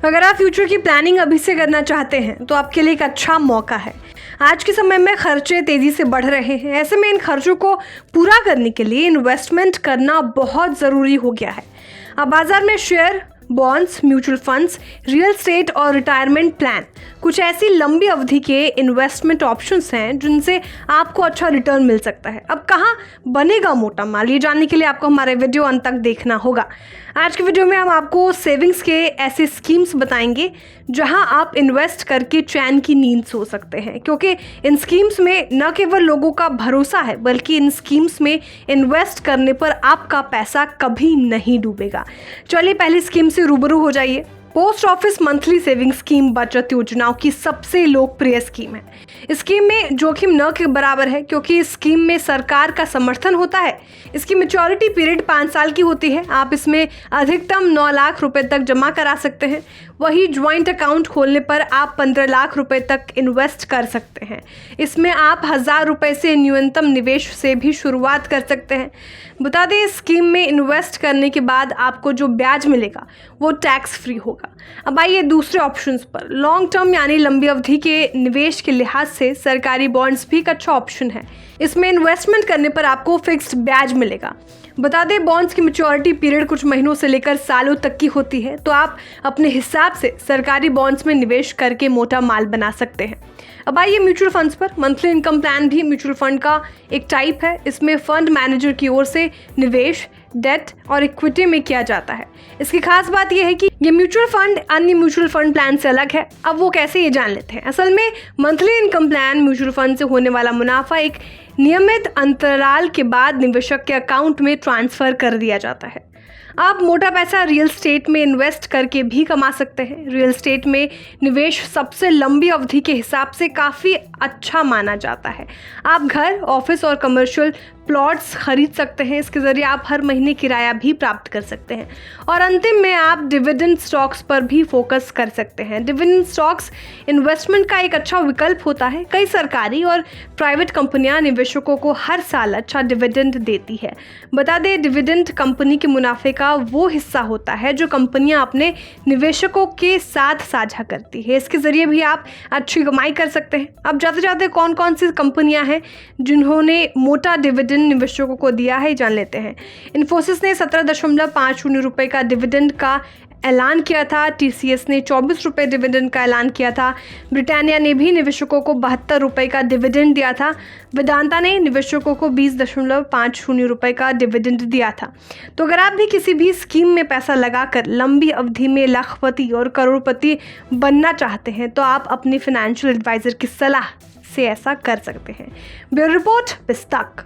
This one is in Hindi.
अगर आप फ्यूचर की प्लानिंग अभी से करना चाहते हैं तो आपके लिए एक अच्छा मौका है। आज के समय में खर्चे तेज़ी से बढ़ रहे हैं, ऐसे में इन खर्चों को पूरा करने के लिए इन्वेस्टमेंट करना बहुत ज़रूरी हो गया है। अब बाजार में share, bonds, mutual funds, real estate और रिटायरमेंट प्लान कुछ ऐसी लंबी अवधि के इन्वेस्टमेंट ऑप्शंस हैं जिनसे आपको अच्छा रिटर्न मिल सकता है। अब कहाँ बनेगा मोटा माल, ये जानने के लिए आपको हमारे वीडियो अंत तक देखना होगा। आज के वीडियो में हम आपको सेविंग्स के ऐसे स्कीम्स बताएंगे जहां आप इन्वेस्ट करके चैन की नींद सो सकते हैं, क्योंकि इन स्कीम्स में न केवल लोगों का भरोसा है बल्कि इन स्कीम्स में इन्वेस्ट करने पर आपका पैसा कभी नहीं डूबेगा। चलिए पहली स्कीम से रूबरू हो जाइए। Post office monthly saving scheme बचत योजनाओं की सबसे लोकप्रिय स्कीम है। इस स्कीम में जोखिम न के बराबर है, क्योंकि इस स्कीम में सरकार का समर्थन होता है। इसकी मैच्योरिटी पीरियड 5 साल की होती है। आप इसमें अधिकतम 9 लाख रुपए तक जमा करा सकते हैं। वही ज्वाइंट अकाउंट खोलने पर आप 15 लाख रुपए तक इन्वेस्ट कर सकते हैं। इसमें आप 1000 रुपए से न्यूनतम निवेश से भी शुरुआत कर सकते हैं। बता दें, इस स्कीम में इन्वेस्ट करने के बाद आपको जो ब्याज मिलेगा वो टैक्स फ्री होगा। अब आइए दूसरे ऑप्शंस पर। लॉन्ग टर्म यानी लंबी अवधि के निवेश के लिहाज से सरकारी बॉन्ड्स भी एक अच्छा ऑप्शन है। इसमें इन्वेस्टमेंट करने पर आपको फिक्स्ड ब्याज मिलेगा। बता दें, बॉन्ड्स की मैच्योरिटी पीरियड कुछ महीनों से लेकर सालों तक की होती है, तो आप अपने हिसाब से सरकारी बॉन्ड्स में निवेश करके मोटा माल बना सकते हैं। अब आइए म्यूचुअल फंड्स पर। मंथली इनकम प्लान भी म्यूचुअल फंड का एक टाइप है। इसमें फंड मैनेजर की ओर से निवेश डेट और इक्विटी में किया जाता है। इसकी खास बात यह है कि ये म्यूचुअल फंड अन्य म्यूचुअल फंड प्लान से अलग है। अब वो कैसे, ये जान लेते हैं। असल में monthly income plan mutual fund से होने वाला मुनाफा एक नियमित अंतराल के बाद निवेशक के अकाउंट में ट्रांसफर कर दिया जाता है। आप मोटा पैसा रियल एस्टेट में इन्वेस्ट करके भी कमा सकते हैं। रियल एस्टेट में निवेश सबसे लंबी अवधि के हिसाब से काफ़ी अच्छा माना जाता है। आप घर, ऑफिस और कमर्शियल प्लॉट्स खरीद सकते हैं। इसके ज़रिए आप हर महीने किराया भी प्राप्त कर सकते हैं। और अंतिम में आप डिविडेंड स्टॉक्स पर भी फोकस कर सकते हैं। डिविडेंड स्टॉक्स इन्वेस्टमेंट का एक अच्छा विकल्प होता है। कई सरकारी और प्राइवेट कंपनियां निवेशकों को हर साल अच्छा डिविडेंड देती है। बता दें, डिविडेंड कंपनी के मुनाफे का वो हिस्सा होता है जो कंपनियां अपने निवेशकों के साथ साझा करती है। इसके ज़रिए भी आप अच्छी कमाई कर सकते हैं। अब जाते जाते कौन कौन सी कंपनियां हैं जिन्होंने मोटा डिविडेंड निवेशकों को दिया है, जान लेते हैं। इन्फोसिस ने 17.50 रुपए का डिविडेंड का ऐलान किया था। टीसीएस ने 24 रुपये डिविडेंड का ऐलान किया था। ब्रिटानिया ने भी निवेशकों को 72 रुपये का डिविडेंड दिया था। वेदांता ने निवेशकों को 20.50 रुपये का डिविडेंड दिया था। तो अगर आप भी किसी भी स्कीम में पैसा लगाकर लंबी अवधि में लाखपति और करोड़पति बनना चाहते हैं तो आप अपने फाइनेंशियल एडवाइजर की सलाह से ऐसा कर सकते हैं। ब्यूरो रिपोर्ट, पुस्तक।